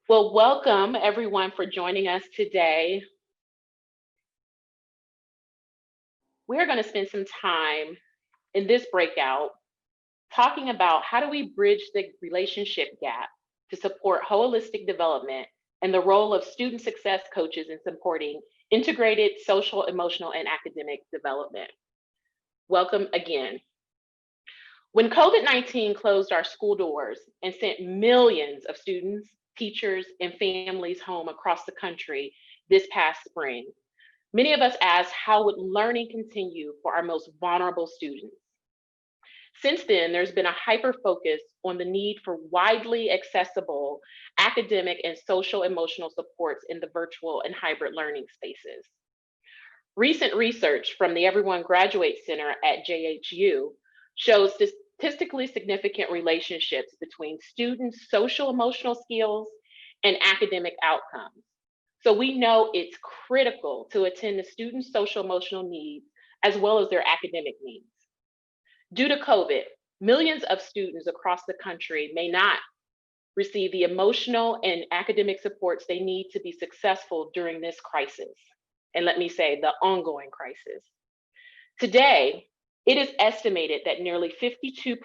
Well, welcome everyone for joining us today. We're going to spend some time in this breakout talking about how do we bridge the relationship gap to support holistic development and the role of student success coaches in supporting integrated social, emotional, and academic development. Welcome again. When COVID-19 closed our school doors and sent millions of students, teachers, and families home across the country this past spring, many of us asked how would learning continue for our most vulnerable students? Since then, there's been a hyper focus on the need for widely accessible academic and social emotional supports in the virtual and hybrid learning spaces. Recent research from the Everyone Graduates Center at JHU shows statistically significant relationships between students' social emotional skills and academic outcomes. So we know it's critical to attend to students' social emotional needs as well as their academic needs. Due to COVID, millions of students across the country may not receive the emotional and academic supports they need to be successful during this crisis. And let me say, the ongoing crisis. Today, it is estimated that nearly 52%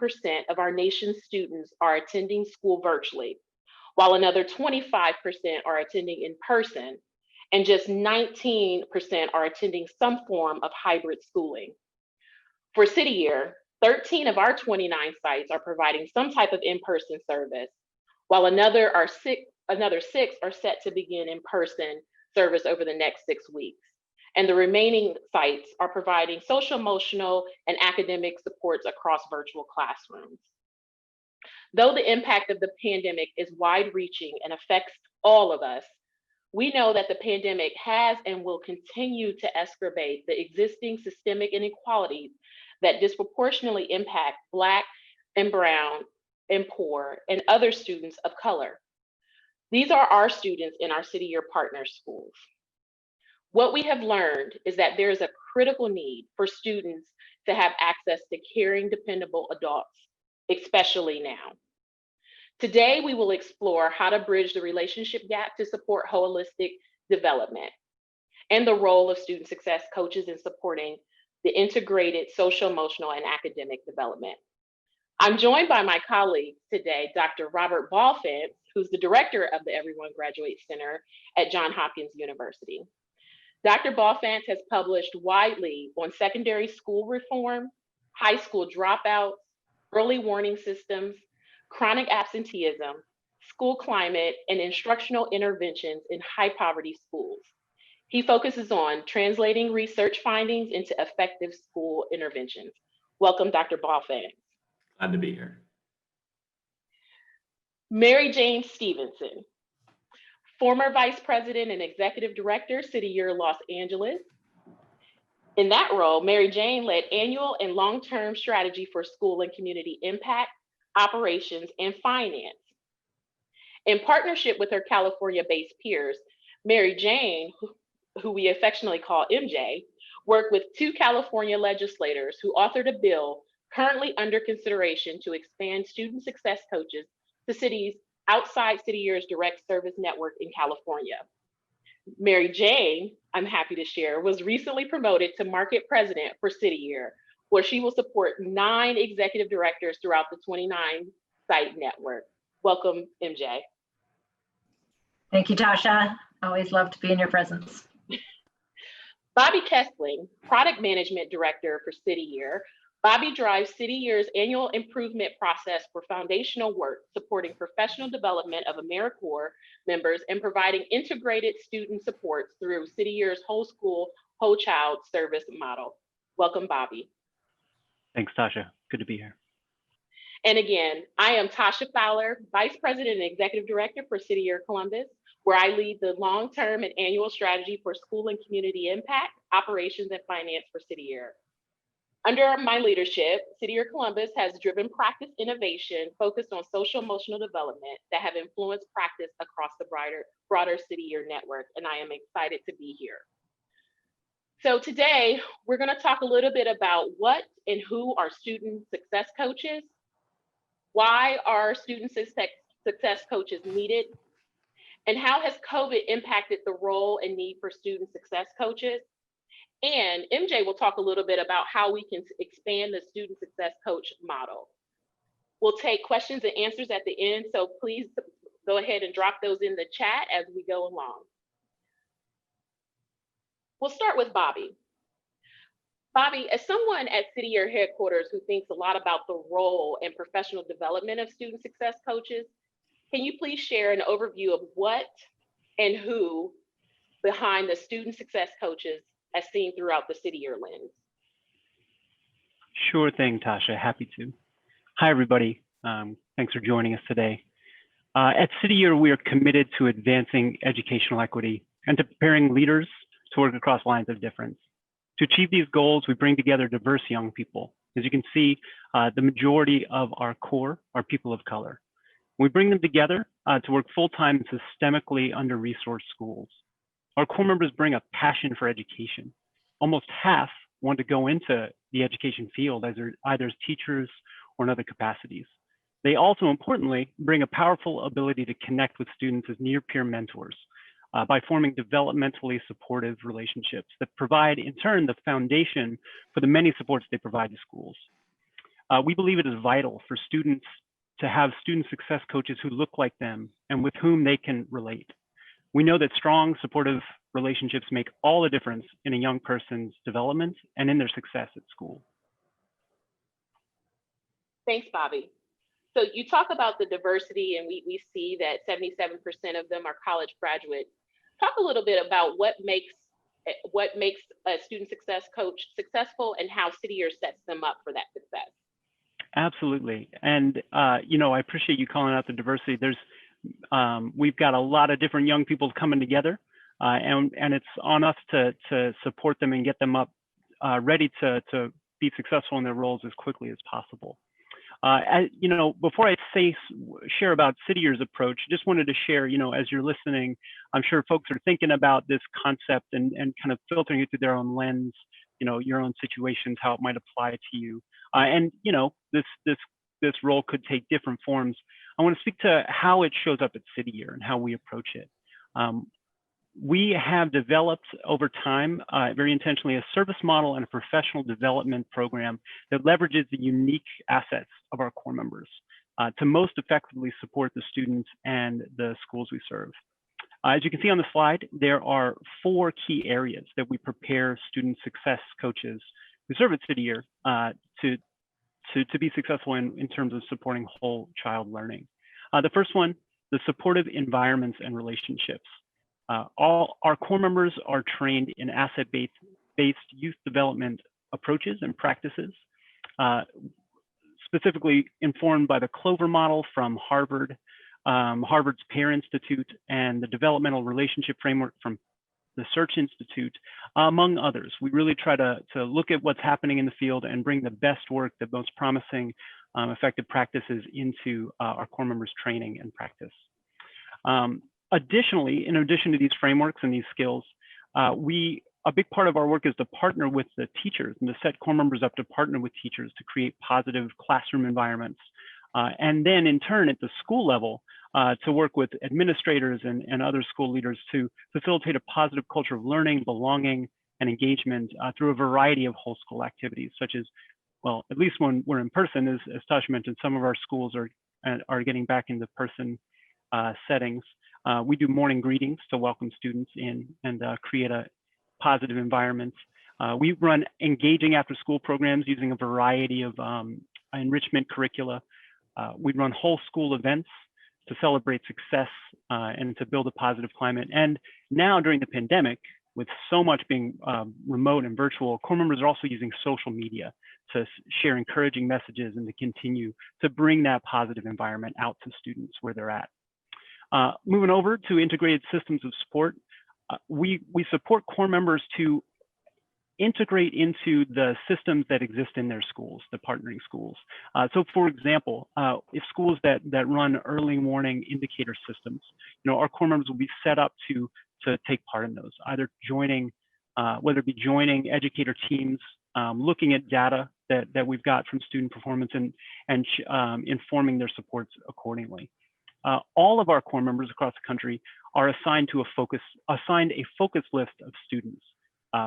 of our nation's students are attending school virtually, while another 25% are attending in person, and just 19% are attending some form of hybrid schooling. For City Year, 13 of our 29 sites are providing some type of in-person service, while another six are set to begin in-person service over the next 6 weeks. And the remaining sites are providing social, emotional, and academic supports across virtual classrooms. Though the impact of the pandemic is wide reaching and affects all of us, we know that the pandemic has and will continue to exacerbate the existing systemic inequalities that disproportionately impact Black and Brown and poor and other students of color. These are our students in our City Year Partner schools. What we have learned is that there is a critical need for students to have access to caring, dependable adults, especially now. Today, we will explore how to bridge the relationship gap to support holistic development and the role of student success coaches in supporting the integrated social, emotional, and academic development. I'm joined by my colleagues today, Dr. Robert Balfant, who's the director of the Everyone Graduates Center at Johns Hopkins University. Dr. Balfant has published widely on secondary school reform, high school dropouts, early warning systems, chronic absenteeism, school climate, and instructional interventions in high poverty schools. He focuses on translating research findings into effective school interventions. Welcome, Dr. Balfant. Glad to be here. Mary Jane Stevenson, former Vice President and Executive Director, City Year Los Angeles. In that role, Mary Jane led annual and long-term strategy for school and community impact, operations, and finance. In partnership with her California-based peers, Mary Jane, who we affectionately call MJ, worked with two California legislators who authored a bill currently under consideration to expand student success coaches to cities outside City Year's direct service network in California. Mary Jane, I'm happy to share, was recently promoted to market president for City Year, where she will support 9 executive directors throughout the 29 site network. Welcome, MJ. Thank you, Tasha. Always love to be in your presence. Bobby Kessling, product management director for City Year. Bobby drives City Year's annual improvement process for foundational work, supporting professional development of AmeriCorps members and providing integrated student supports through City Year's whole school, whole child service model. Welcome, Bobby. Thanks, Tasha. Good to be here. And again, I am Tasha Fowler, Vice President and Executive Director for City Year Columbus, where I lead the long-term and annual strategy for school and community impact, operations, and finance for City Year. Under my leadership, City Year Columbus has driven practice innovation focused on social emotional development that have influenced practice across the broader City Year network, and I am excited to be here. So today, we're going to talk a little bit about what and who are student success coaches, why are student success coaches needed, And how has COVID impacted the role and need for student success coaches? And MJ will talk a little bit about how we can expand the student success coach model. We'll take questions and answers at the end, so please go ahead and drop those in the chat as we go along. We'll start with Bobby. Bobby, as someone at City Year headquarters who thinks a lot about the role and professional development of student success coaches, can you please share an overview of what and who behind the student success coaches as seen throughout the City Year lens? Sure thing, Tasha. Happy to. Hi, everybody. Thanks for joining us today. At City Year, we are committed to advancing educational equity and to preparing leaders to work across lines of difference. To achieve these goals, we bring together diverse young people. As you can see, the majority of our core are people of color. We bring them together to work full-time in systemically under-resourced schools. Our core members bring a passion for education. Almost half want to go into the education field either as teachers or in other capacities. They also, importantly, bring a powerful ability to connect with students as near-peer mentors by forming developmentally supportive relationships that provide, in turn, the foundation for the many supports they provide to schools. We believe it is vital for students to have student success coaches who look like them and with whom they can relate. We know that strong, supportive relationships make all the difference in a young person's development and in their success at school. Thanks, Bobby. So you talk about the diversity, and we see that 77% of them are college graduates. Talk a little bit about what makes a student success coach successful and how City Year sets them up for that success. Absolutely. And, you know, I appreciate you calling out the diversity. We've got a lot of different young people coming together, and it's on us to support them and get them up ready to be successful in their roles as quickly as possible. You know, before I share about City Year's approach, just wanted to share, you know, as you're listening, I'm sure folks are thinking about this concept and kind of filtering it through their own lens, you know, your own situations, how it might apply to you. And, you know, this role could take different forms. I want to speak to how it shows up at City Year and how we approach it. We have developed over time, very intentionally, a service model and a professional development program that leverages the unique assets of our core members to most effectively support the students and the schools we serve. As you can see on the slide, there are 4 key areas that we prepare student success coaches who serve at City Year to be successful in terms of supporting whole child learning. The first one, the supportive environments and relationships. All our core members are trained in asset-based youth development approaches and practices, specifically informed by the Clover model from Harvard, Harvard's Pear Institute, and the Developmental Relationship Framework from the Search Institute, among others. We really try to look at what's happening in the field and bring the best work, the most promising, effective practices into our core members' training and practice. Additionally, in addition to these frameworks and these skills, a big part of our work is to partner with the teachers and to set core members up to partner with teachers to create positive classroom environments. And then in turn at the school level, to work with administrators and other school leaders to facilitate a positive culture of learning, belonging, and engagement through a variety of whole school activities, such as, well, at least when we're in person, as Tasha mentioned, some of our schools are getting back into person settings. We do morning greetings to welcome students in and create a positive environment. We run engaging after school programs using a variety of enrichment curricula. We run whole school events to celebrate success and to build a positive climate. And now during the pandemic, with so much being remote and virtual, core members are also using social media to share encouraging messages and to continue to bring that positive environment out to students where they're at. Moving over to integrated systems of support, we support core members to integrate into the systems that exist in their schools, the partnering schools. So for example, if schools that run early warning indicator systems, you know, our core members will be set up to take part in those, either joining, whether it be joining educator teams, looking at data that we've got from student performance and informing their supports accordingly. all of our core members across the country are assigned a focus list of students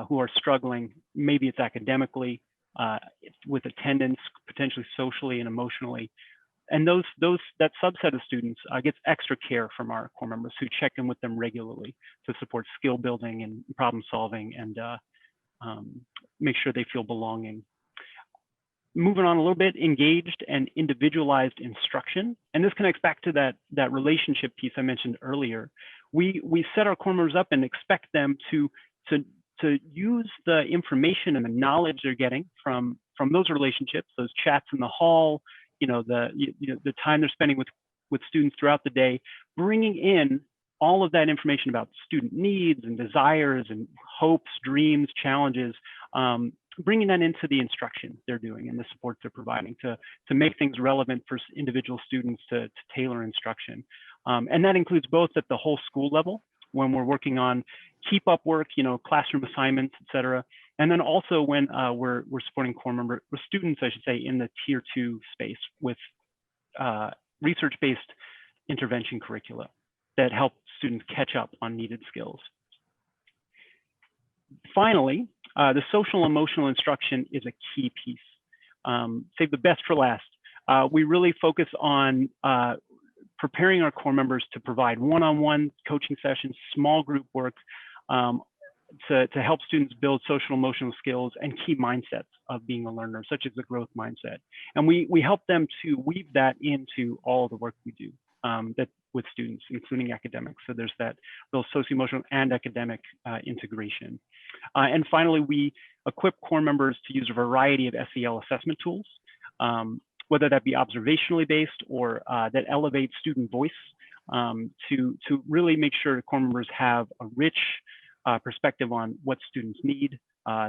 who are struggling. Maybe it's academically, with attendance, potentially socially and emotionally. And that subset of students gets extra care from our core members who check in with them regularly to support skill building and problem solving and make sure they feel belonging. Moving on a little bit, engaged and individualized instruction. And this connects back to that relationship piece I mentioned earlier. We set our core members up and expect them to use the information and the knowledge they're getting from those relationships, those chats in the hall, the time they're spending with students throughout the day, bringing in all of that information about student needs and desires and hopes, dreams, challenges, bringing that into the instruction they're doing and the supports they're providing to make things relevant for individual students to tailor instruction. And that includes both at the whole school level, when we're working on keep up work, classroom assignments, et cetera. And then also when we're supporting students, I should say, in the tier 2 space with research-based intervention curricula that help students catch up on needed skills. Finally, the social emotional instruction is a key piece. Save the best for last. We really focus on preparing our core members to provide one-on-one coaching sessions, small group work, to help students build social emotional skills and key mindsets of being a learner, such as the growth mindset. And we help them to weave that into all the work we do with students, including academics. So there's that real socio-emotional and academic integration. And finally, we equip core members to use a variety of SEL assessment tools, whether that be observationally based or that elevate student voice, to really make sure core members have a rich perspective on what students need,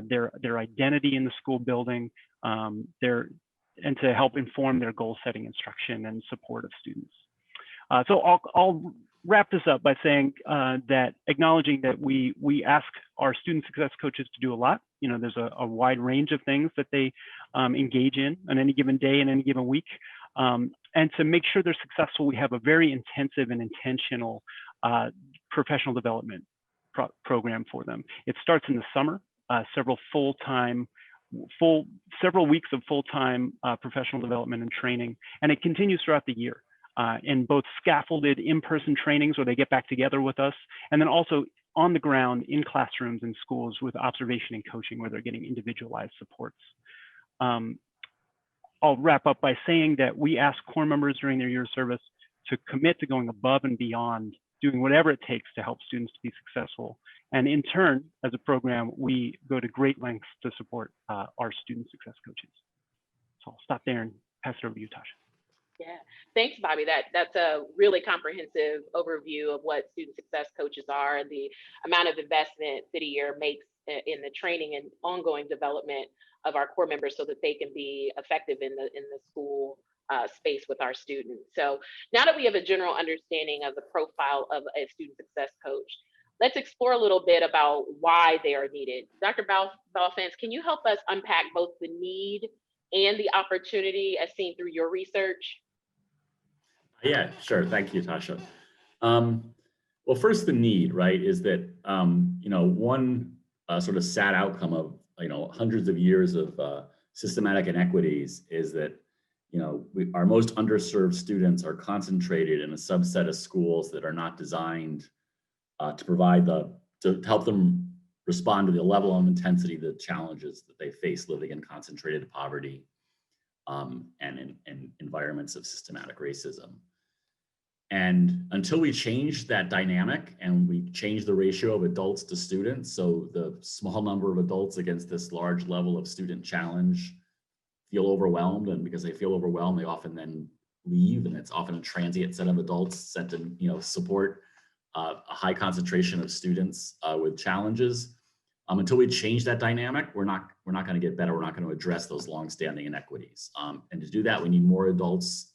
their identity in the school building, and to help inform their goal setting instruction and support of students. So I'll wrap this up by saying that acknowledging that we ask our student success coaches to do a lot. There's a wide range of things that they engage in on any given day and any given week. And to make sure they're successful, we have a very intensive and intentional professional development program for them. It starts in the summer, several weeks of full-time professional development and training, and it continues throughout the year. In both scaffolded in-person trainings where they get back together with us, and then also on the ground in classrooms and schools with observation and coaching where they're getting individualized supports. I'll wrap up by saying that we ask core members during their year of service to commit to going above and beyond, doing whatever it takes to help students to be successful. And in turn, as a program, we go to great lengths to support our student success coaches. So I'll stop there and pass it over to you, Tasha. Yeah, thanks, Bobby. That's a really comprehensive overview of what student success coaches are and the amount of investment City Year makes in the training and ongoing development of our core members so that they can be effective in the school space with our students. So now that we have a general understanding of the profile of a student success coach, let's explore a little bit about why they are needed. Dr. Balfans, can you help us unpack both the need and the opportunity as seen through your research? Yeah, sure. Thank you, Tasha. Well, first, the need, right, is that, one sort of sad outcome of, hundreds of years of systematic inequities is that, our most underserved students are concentrated in a subset of schools that are not designed to provide to help them respond to the level of intensity, the challenges that they face living in concentrated poverty and in environments of systematic racism. And until we change that dynamic and we change the ratio of adults to students, so the small number of adults against this large level of student challenge feel overwhelmed, and because they feel overwhelmed, they often then leave, and it's often a transient set of adults sent to support a high concentration of students with challenges. Until we change that dynamic, we're not going to get better. We're not going to address those longstanding inequities. And to do that, we need more adults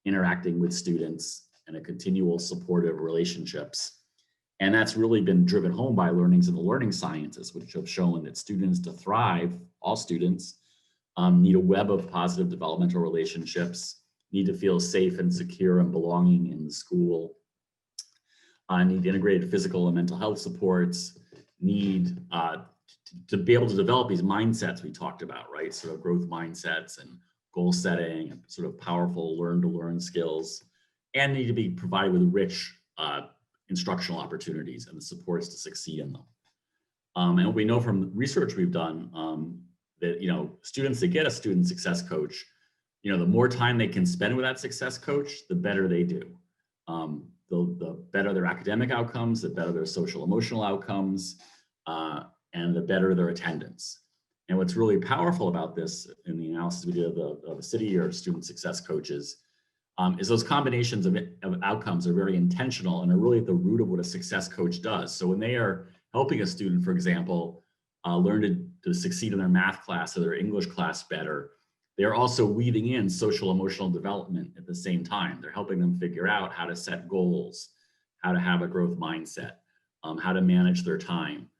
interacting with students and a continual supportive relationships. And that's really been driven home by learnings in the learning sciences, which have shown that students to thrive, all students, need a web of positive developmental relationships need to feel safe and secure and belonging in the school, need integrated physical and mental health supports, need to be able to develop these mindsets we talked about, right? Sort of growth mindsets and goal setting and sort of powerful learn to learn skills, and need to be provided with rich instructional opportunities and the supports to succeed in them. And we know from research we've done that, students that get a student success coach, the more time they can spend with that success coach, the better they do. The better their academic outcomes, the better their social emotional outcomes, and the better their attendance. And what's really powerful about this in the analysis we did of the city or student success coaches is those combinations of outcomes are very intentional and are really at the root of what a success coach does. So when they are helping a student, for example, learn to succeed in their math class or their English class better, they're also weaving in social emotional development at the same time. They're helping them figure out how to set goals, how to have a growth mindset, how to manage their time.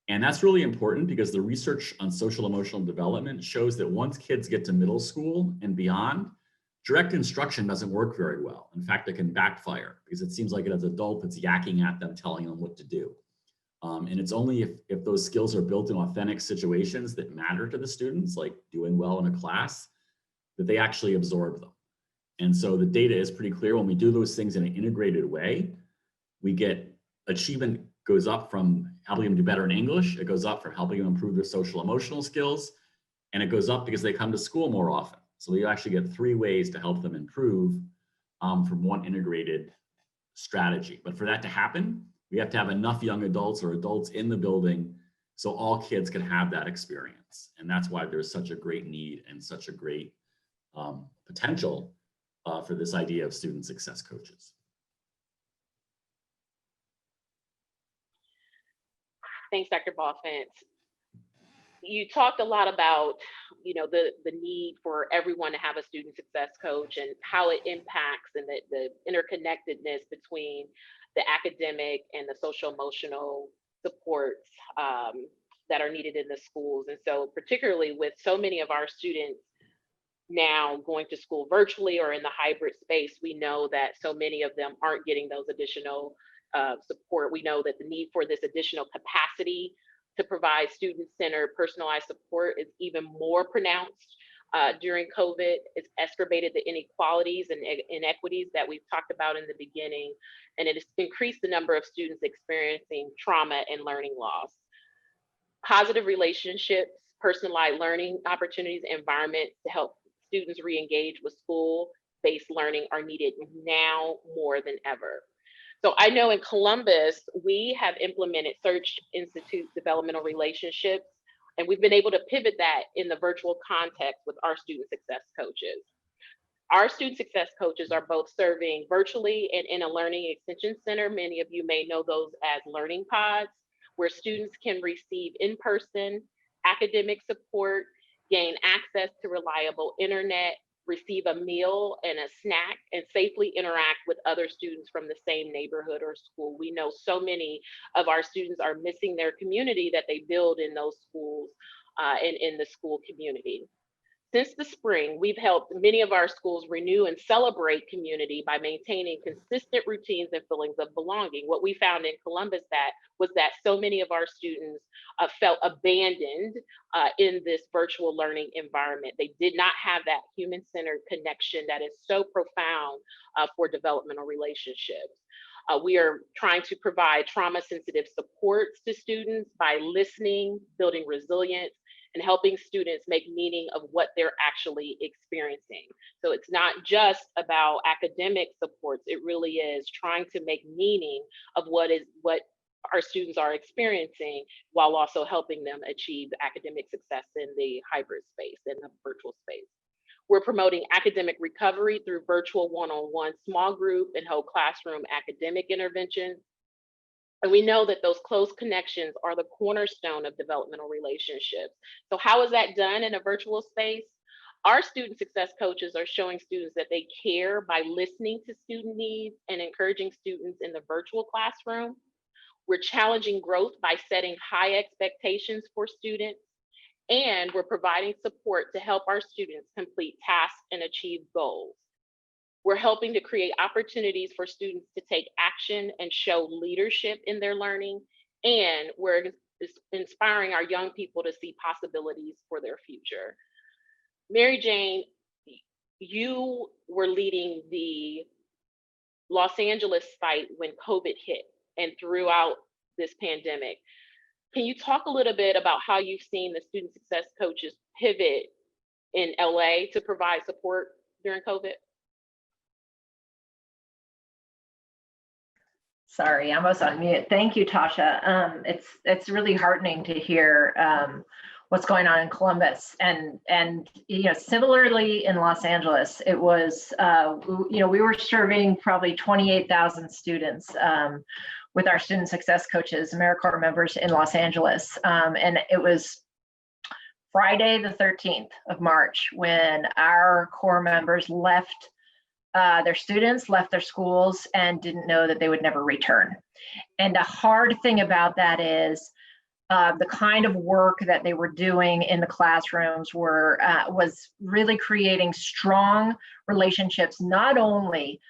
And that's really important because the research on social emotional development shows that once kids get to middle school and beyond, direct instruction doesn't work very well. In fact, it can backfire because it seems like it as an adult that's yakking at them, telling them what to do. And it's only if those skills are built in authentic situations that matter to the students, like doing well in a class, that they actually absorb them. And so the data is pretty clear. When we do those things in an integrated way, we get achievement goes up from helping them do better in English. It goes up from helping them improve their social emotional skills. And it goes up because they come to school more often. So we actually get 3 ways to help them improve from one integrated strategy. But for that to happen, we have to have enough young adults or adults in the building so all kids can have that experience. And that's why there's such a great need and such a great potential for this idea of student success coaches. Thanks, Dr. Balfant. You talked a lot about, the need for everyone to have a student success coach and how it impacts and the interconnectedness between the academic and the social emotional supports that are needed in the schools. And so particularly with so many of our students now going to school virtually or in the hybrid space, we know that so many of them aren't getting those additional support. We know that the need for this additional capacity to provide student-centered personalized support is even more pronounced during COVID. It's exacerbated the inequalities and inequities that we've talked about in the beginning, and it has increased the number of students experiencing trauma and learning loss. Positive relationships, personalized learning opportunities, environment to help students re-engage with school-based learning are needed now more than ever. So I know in Columbus, we have implemented Search Institute developmental relationships, and we've been able to pivot that in the virtual context with our student success coaches. Our student success coaches are both serving virtually and in a learning extension center. Many of you may know those as learning pods, where students can receive in-person academic support, gain access to reliable internet, receive a meal and a snack, and safely interact with other students from the same neighborhood or school. We know so many of our students are missing their community that they build in those schools and in the school community. Since the spring, we've helped many of our schools renew and celebrate community by maintaining consistent routines and feelings of belonging. What we found in Columbus was that so many of our students felt abandoned in this virtual learning environment. They did not have that human-centered connection that is so profound for developmental relationships. We are trying to provide trauma-sensitive supports to students by listening, building resilience, and helping students make meaning of what they're actually experiencing. So it's not just about academic supports, it really is trying to make meaning of what our students are experiencing while also helping them achieve academic success in the hybrid space, in the virtual space. We're promoting academic recovery through virtual one-on-one small group and whole classroom academic interventions. And we know that those close connections are the cornerstone of developmental relationships. So how is that done in a virtual space? Our student success coaches are showing students that they care by listening to student needs and encouraging students in the virtual classroom. We're challenging growth by setting high expectations for students. And we're providing support to help our students complete tasks and achieve goals. We're helping to create opportunities for students to take action and show leadership in their learning. And we're inspiring our young people to see possibilities for their future. Mary Jane, you were leading the Los Angeles site when COVID hit and throughout this pandemic. Can you talk a little bit about how you've seen the student success coaches pivot in LA to provide support during COVID? Sorry, I was on mute. Thank you, Tasha. It's really heartening to hear what's going on in Columbus, and similarly in Los Angeles, it was we were serving probably 28,000 students with our student success coaches, AmeriCorps members in Los Angeles, and it was Friday the 13th of March when our core members left. Their students left their schools and didn't know that they would never return. And the hard thing about that is the kind of work that they were doing in the classrooms was really creating strong relationships, not only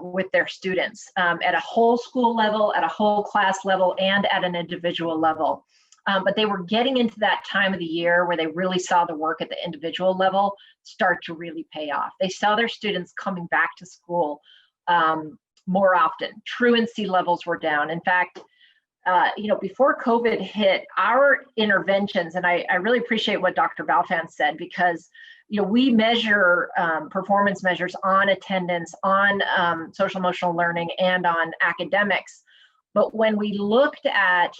with their students at a whole school level, at a whole class level, and at an individual level. But they were getting into that time of the year where they really saw the work at the individual level start to really pay off. They saw their students coming back to school more often. Truancy levels were down. In fact, before COVID hit, our interventions, and I really appreciate what Dr. Balfan said, because we measure performance measures on attendance, on social emotional learning, and on academics. But when we looked at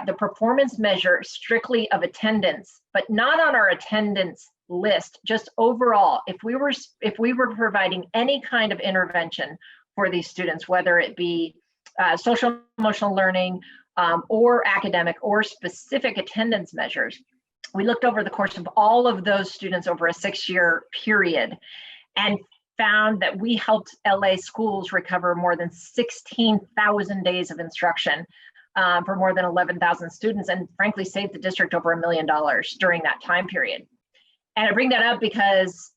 the performance measure strictly of attendance, but not on our attendance list, just overall, if we were providing any kind of intervention for these students, whether it be social emotional learning or academic or specific attendance measures, we looked over the course of all of those students over a 6-year period and found that we helped LA schools recover more than 16,000 days of instruction for more than 11,000 students, and frankly saved the district over $1 million during that time period. And I bring that up because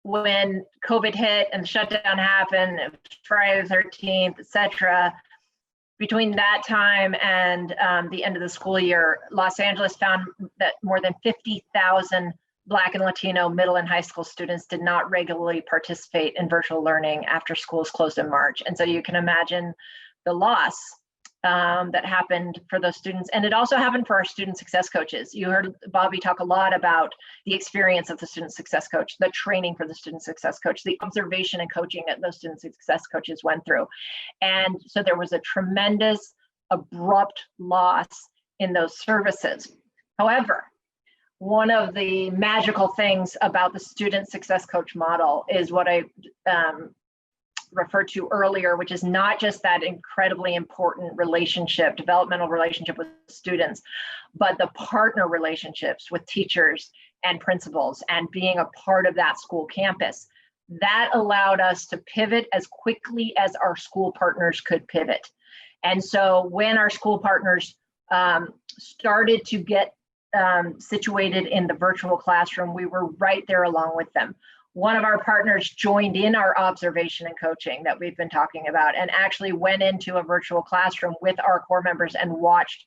when COVID hit and the shutdown happened, Friday the 13th, et cetera, between that time and the end of the school year, Los Angeles found that more than 50,000 Black and Latino middle and high school students did not regularly participate in virtual learning after schools closed in March. And so you can imagine the loss that happened for those students. And it also happened for our student success coaches. You heard Bobby talk a lot about the experience of the student success coach, the training for the student success coach, the observation and coaching that those student success coaches went through. And so there was a tremendous abrupt loss in those services. However, one of the magical things about the student success coach model is what I referred to earlier, which is not just that incredibly important relationship, developmental relationship with students, but the partner relationships with teachers and principals and being a part of that school campus. That allowed us to pivot as quickly as our school partners could pivot. And so when our school partners started to get situated in the virtual classroom, we were right there along with them. One of our partners joined in our observation and coaching that we've been talking about and actually went into a virtual classroom with our core members and watched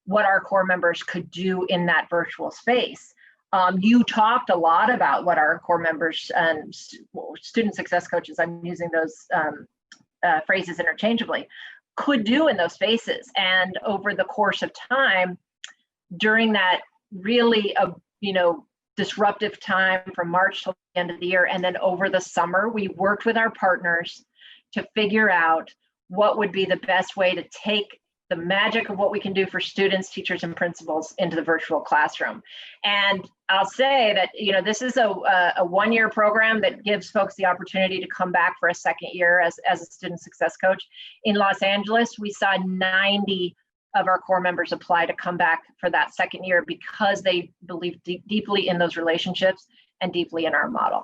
what our core members could do in that virtual space. You talked a lot about what our core members and student success coaches, I'm using those phrases interchangeably, could do in those spaces. And over the course of time, during that really, disruptive time from March till the end of the year, and then over the summer, we worked with our partners to figure out what would be the best way to take the magic of what we can do for students, teachers, and principals into the virtual classroom. And I'll say that, this is a one-year program that gives folks the opportunity to come back for a second year as a student success coach. In Los Angeles, we saw 90 of our core members apply to come back for that second year because they believe deeply in those relationships and deeply in our model.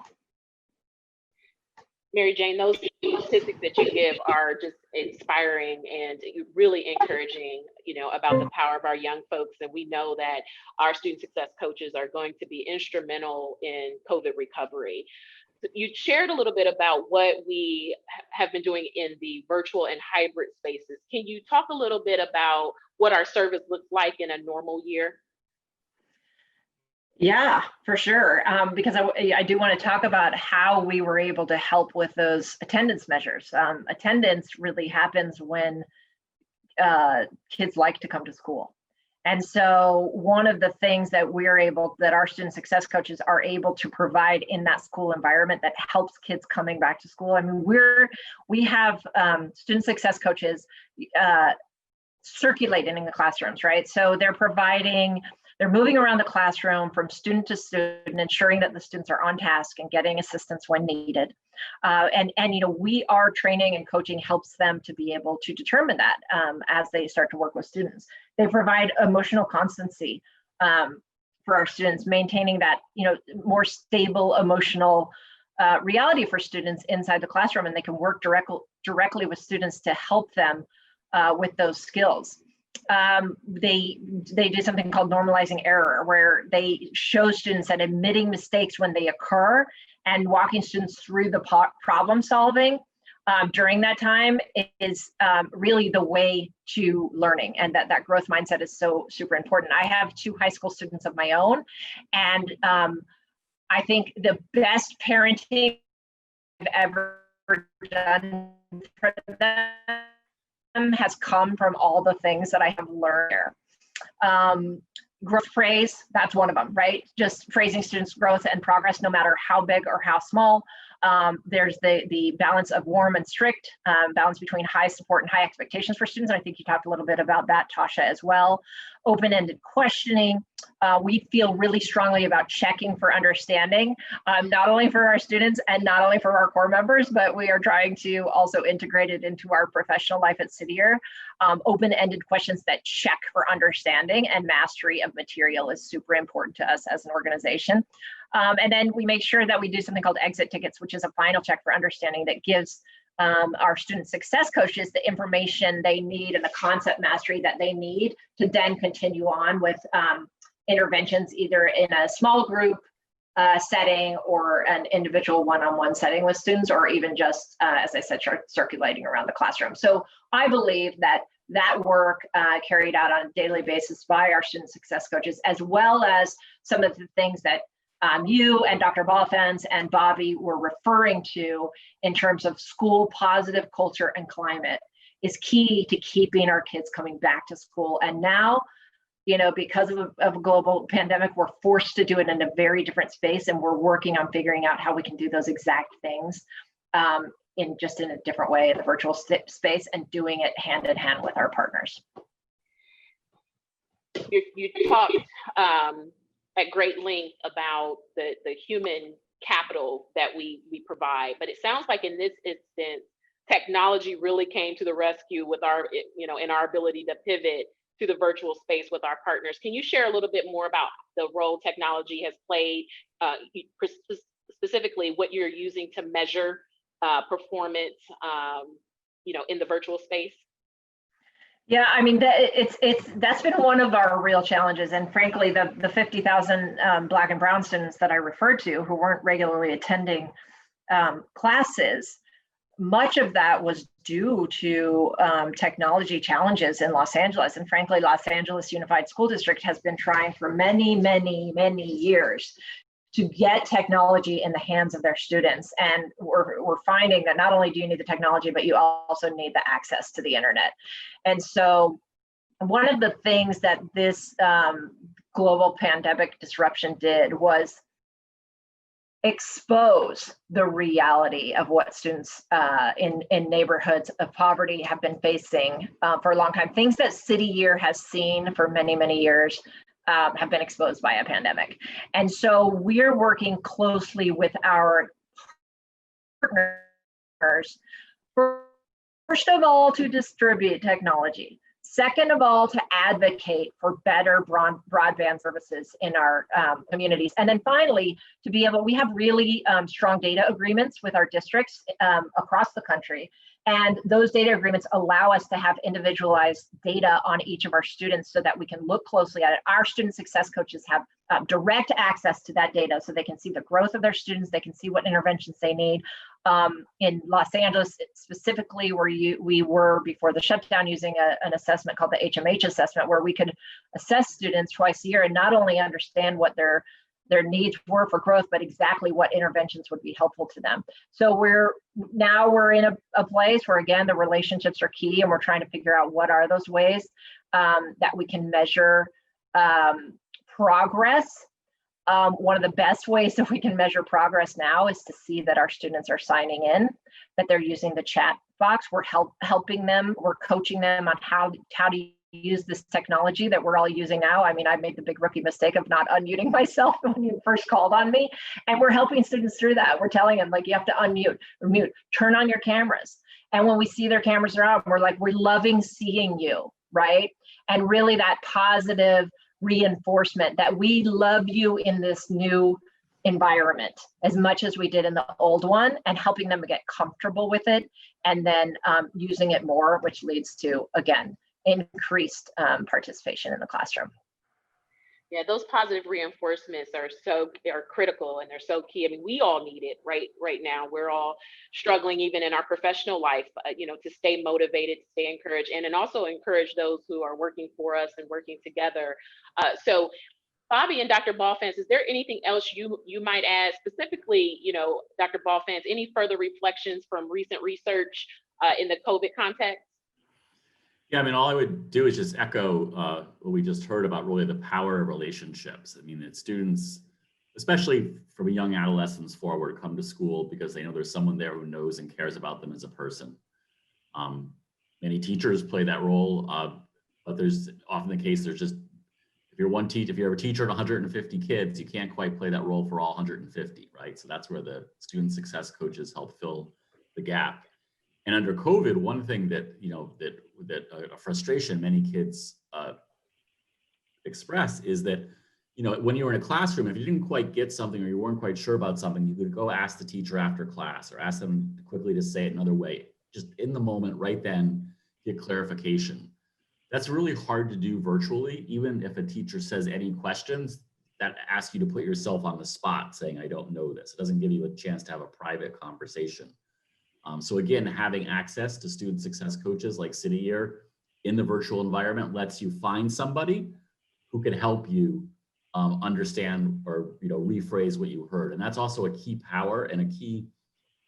Mary Jane, those statistics that you give are just inspiring and really encouraging, about the power of our young folks. And we know that our student success coaches are going to be instrumental in COVID recovery. you shared a little bit about what we have been doing in the virtual and hybrid spaces. Can you talk a little bit about what our service looks like in a normal year? Yeah, for sure. Because I do want to talk about how we were able to help with those attendance measures. Attendance really happens when kids like to come to school. And so one of the things that that our student success coaches are able to provide in that school environment that helps kids coming back to school. I mean, we have student success coaches circulating in the classrooms, right? So they're moving around the classroom from student to student, ensuring that the students are on task and getting assistance when needed. And we are training and coaching helps them to be able to determine that as they start to work with students. They provide emotional constancy for our students, maintaining that more stable emotional reality for students inside the classroom, and they can work directly with students to help them with those skills. They do something called normalizing error, where they show students that admitting mistakes when they occur and walking students through the problem solving during that time is really the way to learning, and that growth mindset is so super important. I have 2 high school students of my own, and I think the best parenting I've ever done for them has come from all the things that I have learned there. Growth praise, that's one of them, right? Just praising students' growth and progress, no matter how big or how small. There's the balance of warm and strict, balance between high support and high expectations for students. And I think you talked a little bit about that, Tasha, as well. Open-ended questioning. We feel really strongly about checking for understanding, not only for our students and not only for our core members, but we are trying to also integrate it into our professional life at City Year. Open-ended questions that check for understanding and mastery of material is super important to us as an organization. And then we make sure that we do something called exit tickets, which is a final check for understanding that gives our student success coaches the information they need and the concept mastery that they need to then continue on with interventions, either in a small group setting or an individual one-on-one setting with students, or even just, as I said, circulating around the classroom. So I believe that work carried out on a daily basis by our student success coaches, as well as some of the things that you and Dr. Balfens and Bobby were referring to in terms of school positive culture and climate, is key to keeping our kids coming back to school. And now, because of a global pandemic, we're forced to do it in a very different space, and we're working on figuring out how we can do those exact things in a different way in the virtual space, and doing it hand in hand with our partners. You talked at great length about the human capital that we provide, but it sounds like in this instance, technology really came to the rescue with our, in our ability to pivot to the virtual space with our partners. Can you share a little bit more about the role technology has played, specifically what you're using to measure performance, in the virtual space? Yeah, I mean, that's been one of our real challenges. And frankly, the 50,000 Black and Brown students that I referred to who weren't regularly attending classes, much of that was due to technology challenges in Los Angeles. And frankly, Los Angeles Unified School District has been trying for many, many, many years to get technology in the hands of their students. And we're finding that not only do you need the technology, but you also need the access to the internet. And so one of the things that this global pandemic disruption did was expose the reality of what students in neighborhoods of poverty have been facing for a long time. Things that City Year has seen for many, many years have been exposed by a pandemic. And so we're working closely with our partners, first of all, to distribute technology. Second of all, to advocate for better broadband services in our communities. And then finally, we have really strong data agreements with our districts across the country. And those data agreements allow us to have individualized data on each of our students so that we can look closely at it. Our student success coaches have direct access to that data so they can see the growth of their students, they can see what interventions they need. In Los Angeles specifically, where we were before the shutdown, using an assessment called the HMH assessment, where we could assess students twice a year and not only understand what their needs were for growth, but exactly what interventions would be helpful to them. So we're in a place where, again, the relationships are key, and we're trying to figure out what are those ways that we can measure progress. One of the best ways that we can measure progress now is to see that our students are signing in, that they're using the chat box. We're helping them, we're coaching them on how to use this technology that we're all using now. I mean, I made the big rookie mistake of not unmuting myself when you first called on me, and we're helping students through that. We're telling them, like, you have to unmute or mute, turn on your cameras. And when we see their cameras are out, we're like, we're loving seeing you, right? And really that positive reinforcement that we love you in this new environment as much as we did in the old one, and helping them get comfortable with it, and then using it more, which leads to, again, increased participation in the classroom. Yeah, those positive reinforcements are critical, and they're so key. I mean, we all need it right now. We're all struggling, even in our professional life, to stay motivated, to stay encouraged, and also encourage those who are working for us and working together. So Bobby and Dr. Balfans, is there anything else you might add specifically, Dr. Balfans, any further reflections from recent research in the COVID context? Yeah, I mean, all I would do is just echo what we just heard about really the power of relationships. I mean, that students, especially from young adolescents forward, come to school because they know there's someone there who knows and cares about them as a person. Many teachers play that role, but there's often the case there's just, if you're a teacher of 150 kids, you can't quite play that role for all 150, right? So that's where the student success coaches help fill the gap. And under COVID, one thing that, a frustration many kids express is that, when you were in a classroom, if you didn't quite get something or you weren't quite sure about something, you could go ask the teacher after class or ask them quickly to say it another way. Just in the moment, right then, get clarification. That's really hard to do virtually, even if a teacher says any questions that ask you to put yourself on the spot saying, I don't know this. It doesn't give you a chance to have a private conversation. So again, having access to student success coaches like City Year in the virtual environment lets you find somebody who can help you understand or rephrase what you heard. And that's also a key power and a key,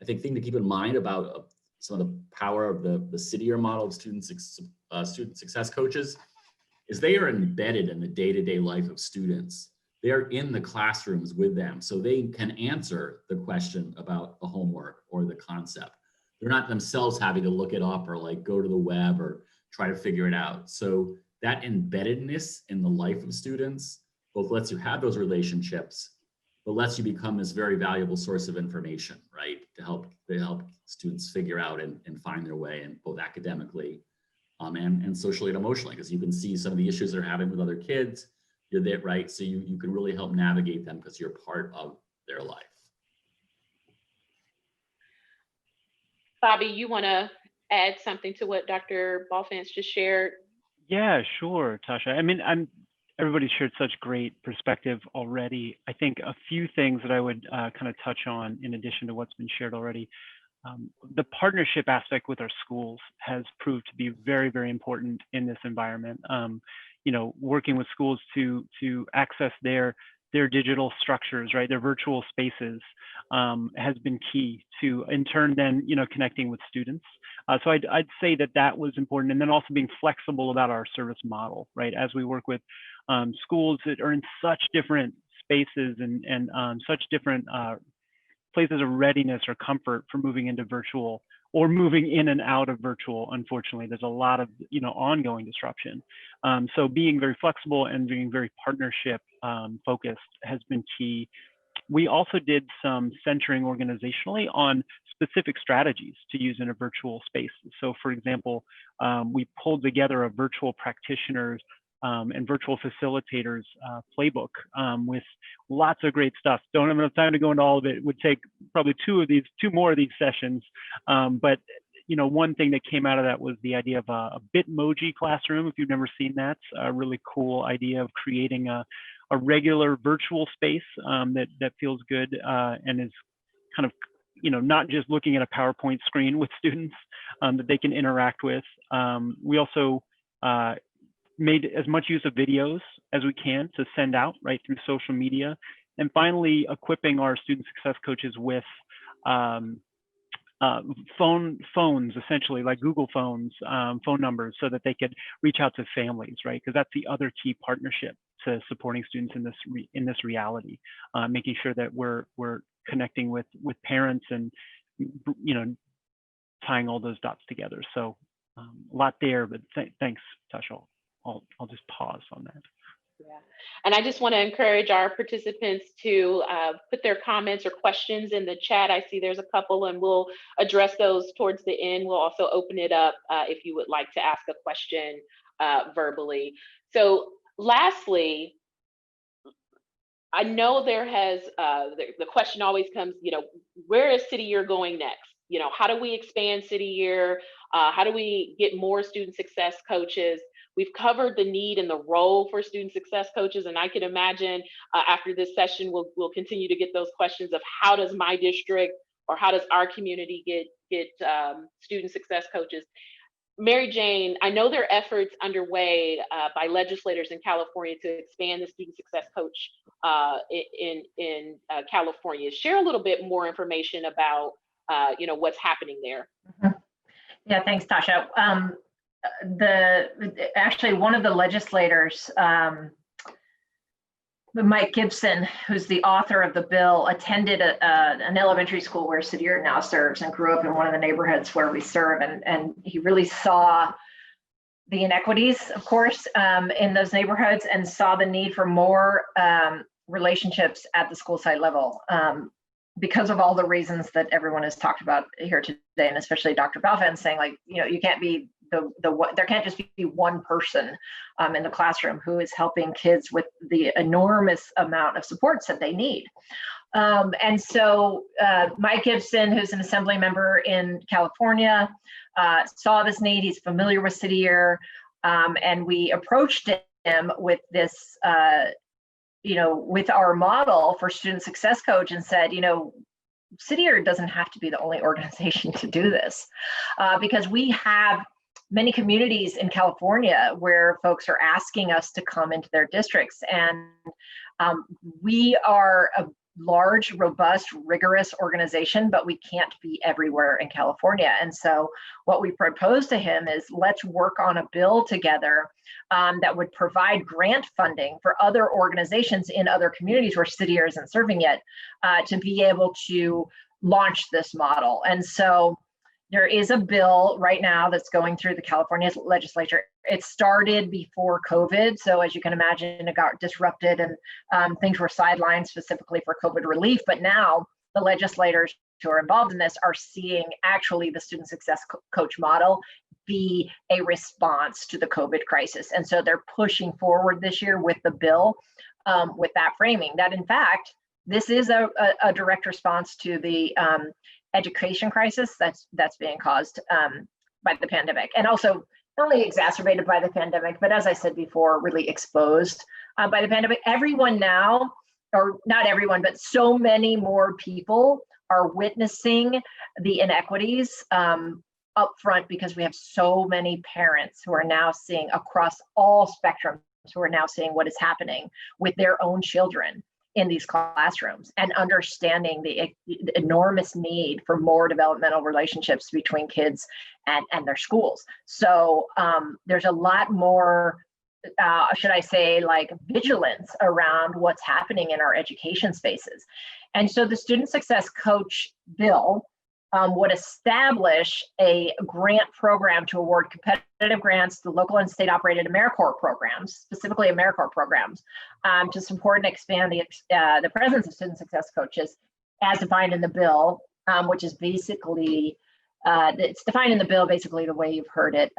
I think, thing to keep in mind about some of the power of the City Year model of student success coaches is they are embedded in the day-to-day life of students. They're in the classrooms with them, so they can answer the question about the homework or the concept. They're not themselves having to look it up or like go to the web or try to figure it out. So that embeddedness in the life of students both lets you have those relationships, but lets you become this very valuable source of information, right? To help students figure out and find their way, and both academically and socially and emotionally, because you can see some of the issues they're having with other kids. You're there, right? So you can really help navigate them because you're part of their life. Bobby, you want to add something to what Dr. Balfans just shared? Yeah, sure, Tasha. I mean, everybody shared such great perspective already. I think a few things that I would kind of touch on in addition to what's been shared already. The partnership aspect with our schools has proved to be very, very important in this environment. Working with schools to access their digital structures, right, their virtual spaces, has been key to, in turn, then connecting with students. So I'd say that was important, and then also being flexible about our service model, right, as we work with schools that are in such different spaces and such different places of readiness or comfort for moving into virtual or moving in and out of virtual. Unfortunately, there's a lot of ongoing disruption. So being very flexible and being very partnership focused has been key. We also did some centering organizationally on specific strategies to use in a virtual space. So for example, we pulled together a virtual practitioners and virtual facilitators playbook with lots of great stuff. Don't have enough time to go into all of it. It would take probably two more of these sessions. But one thing that came out of that was the idea of a Bitmoji Classroom. If you've never seen that, it's a really cool idea of creating a regular virtual space that feels good and is kind of, not just looking at a PowerPoint screen with students that they can interact with. We also made as much use of videos as we can to send out right through social media. And finally, equipping our student success coaches with phones, essentially like Google phones, phone numbers, so that they could reach out to families, right? Because that's the other key partnership to supporting students in this reality, making sure that we're connecting with parents and tying all those dots together. So a lot there, but thanks, Tasha. I'll just pause on that. Yeah, and I just want to encourage our participants to put their comments or questions in the chat. I see there's a couple, and we'll address those towards the end. We'll also open it up if you would like to ask a question verbally. So lastly, I know there has, the question always comes, where is City Year going next? How do we expand City Year? How do we get more student success coaches? We've covered the need and the role for student success coaches, and I can imagine after this session, we'll continue to get those questions of how does my district or how does our community get student success coaches? Mary Jane, I know there are efforts underway by legislators in California to expand the student success coach in California. Share a little bit more information about what's happening there. Yeah, thanks, Tasha. Actually, one of the legislators, Mike Gibson, who's the author of the bill, attended an elementary school where City Year now serves and grew up in one of the neighborhoods where we serve. And he really saw the inequities, of course, in those neighborhoods, and saw the need for more relationships at the school site level because of all the reasons that everyone has talked about here today, and especially Dr. Balfan saying, like, you can't be there can't just be one person in the classroom who is helping kids with the enormous amount of supports that they need. And so Mike Gibson, who's an assembly member in California, saw this need. He's familiar with City Year, and we approached him with this, with our model for student success coach, and said, City Year doesn't have to be the only organization to do this, because we have many communities in California where folks are asking us to come into their districts. And we are a large, robust, rigorous organization, but we can't be everywhere in California. And so what we proposed to him is, let's work on a bill together that would provide grant funding for other organizations in other communities where City Year isn't serving yet, to be able to launch this model. And so there is a bill right now that's going through the California legislature. It started before COVID, so as you can imagine, it got disrupted and things were sidelined specifically for COVID relief. But now the legislators who are involved in this are seeing actually the student success coach model be a response to the COVID crisis. And so they're pushing forward this year with the bill with that framing, that in fact, this is a direct response to the education crisis that's being caused by the pandemic, and also not only exacerbated by the pandemic, but as I said before, really exposed by the pandemic. Everyone now, or not everyone, but so many more people are witnessing the inequities up front, because we have so many parents who are now seeing across all spectrums, who are now seeing what is happening with their own children in these classrooms, and understanding the enormous need for more developmental relationships between kids and their schools. So there's a lot more, should I say, like vigilance around what's happening in our education spaces. And so the Student Success Coach bill would establish a grant program to award competitive grants to local and state operated AmeriCorps programs, specifically AmeriCorps programs, to support and expand the presence of student success coaches as defined in the bill, which is basically, it's defined in the bill basically the way you've heard it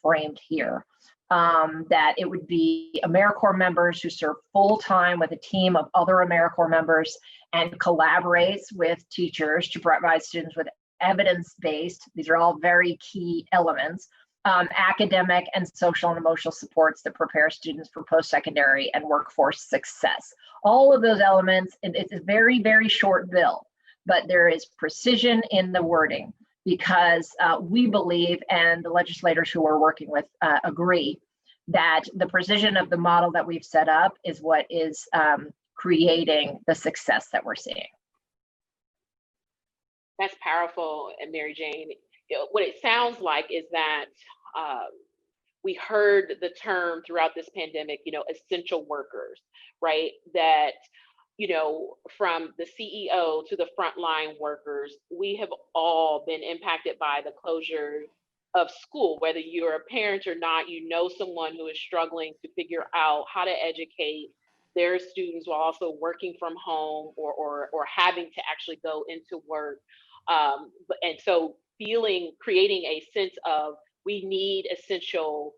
framed here. That it would be AmeriCorps members who serve full-time with a team of other AmeriCorps members and collaborates with teachers to provide students with evidence-based. These are all very key elements. Academic and social and emotional supports that prepare students for post-secondary and workforce success. All of those elements, and it's a very, very short bill, but there is precision in the wording because we believe, and the legislators who we're working with agree, that the precision of the model that we've set up is what is creating the success that we're seeing. That's powerful, and Mary Jane. What it sounds like is that we heard the term throughout this pandemic, essential workers, right? That, from the CEO to the frontline workers, we have all been impacted by the closure of school. Whether you're a parent or not, someone who is struggling to figure out how to educate their students while also working from home or having to actually go into work. And so creating a sense of, we need essential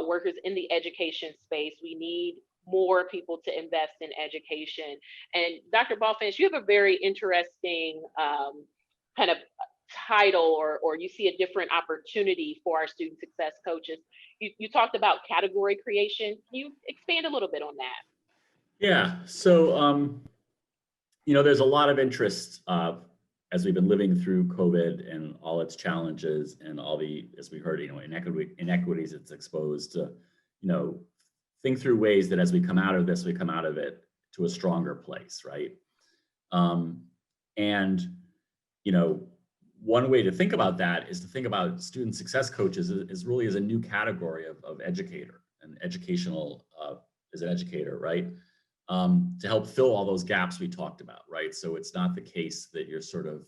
workers in the education space. We need more people to invest in education. And Dr. Balfinish, you have a very interesting kind of title, or you see a different opportunity for our student success coaches. You talked about category creation. Can you expand a little bit on that? Yeah, so, there's a lot of interest as we've been living through COVID and all its challenges and all the, as we heard, inequities it's exposed to, think through ways that as we come out of this, we come out of it to a stronger place, right? And, one way to think about that is to think about student success coaches is really as a new category of educator and educational, as an educator, right? To help fill all those gaps we talked about, right? So it's not the case that you're sort of,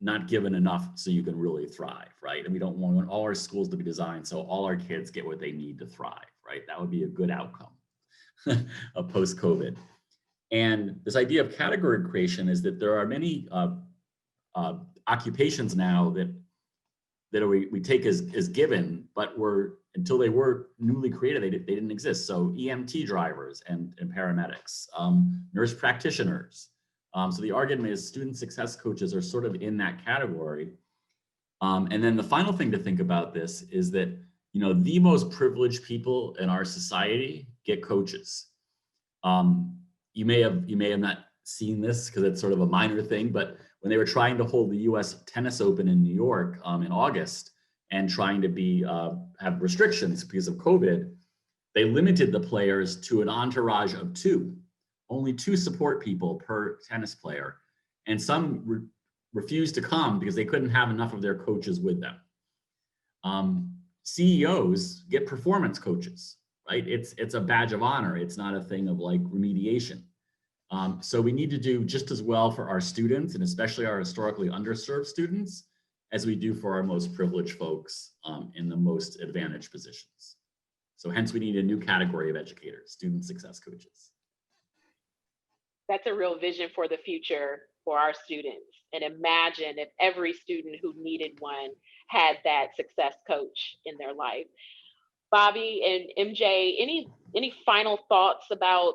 not given enough so you can really thrive, right? And we don't want all our schools to be designed so all our kids get what they need to thrive, right? That would be a good outcome of post-COVID. And this idea of category creation is that there are many occupations now that we take as given, but until they were newly created, they didn't exist. So EMT drivers and paramedics, nurse practitioners. So the argument is student success coaches are sort of in that category. And then the final thing to think about this is that, the most privileged people in our society get coaches. You may have not seen this because it's sort of a minor thing, but when they were trying to hold the US Tennis Open in New York in August, and trying to have restrictions because of COVID, they limited the players to an entourage of two, only 2 support people per tennis player. And some refused to come because they couldn't have enough of their coaches with them. CEOs get performance coaches, right? It's a badge of honor. It's not a thing of like remediation. So we need to do just as well for our students, and especially our historically underserved students, as we do for our most privileged folks in the most advantaged positions. So hence we need a new category of educators, student success coaches. That's a real vision for the future for our students. And imagine if every student who needed one had that success coach in their life. Bobby and MJ, any final thoughts about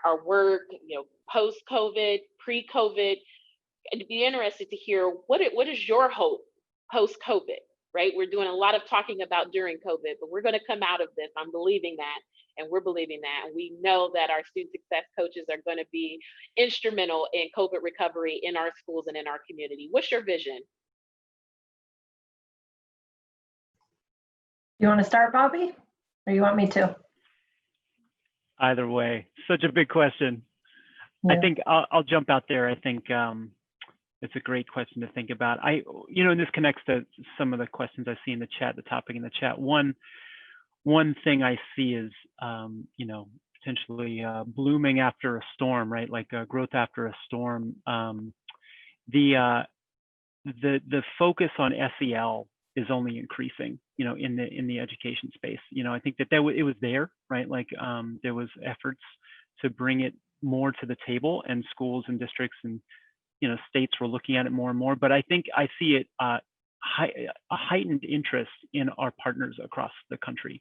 our work, post-COVID, pre-COVID? I'd be interested to hear what is your hope post-COVID, right? We're doing a lot of talking about during COVID, but we're going to come out of this. I'm believing that, and we're believing that. And we know that our student success coaches are going to be instrumental in COVID recovery in our schools and in our community. What's your vision? You want to start, Bobby, or you want me to? Either way, such a big question. Yeah. I think I'll jump out there. I think it's a great question to think about. And this connects to some of the questions I see in the chat, the topic in the chat. One thing I see is, potentially blooming after a storm, right? Like growth after a storm. The focus on SEL is only increasing, in the education space. I think that it was there, right? Like there was efforts to bring it more to the table, and schools and districts and states were looking at it more and more. But I think I see it a heightened interest in our partners across the country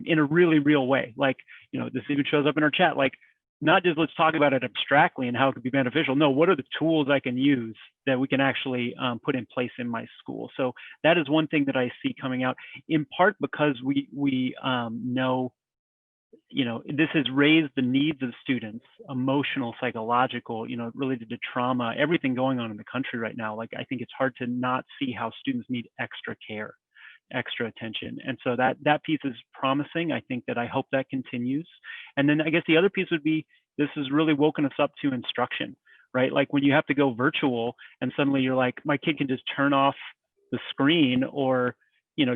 in a really real way. Like this even shows up in our chat. Like not just let's talk about it abstractly and how it could be beneficial. No, what are the tools I can use that we can actually put in place in my school? So that is one thing that I see coming out, in part because we know, this has raised the needs of students, emotional, psychological, related to trauma, everything going on in the country right now. Like, I think it's hard to not see how students need extra care, extra attention. And so that piece is promising. I hope that continues. And then I guess the other piece would be, this has really woken us up to instruction, right? Like when you have to go virtual and suddenly you're like, my kid can just turn off the screen or,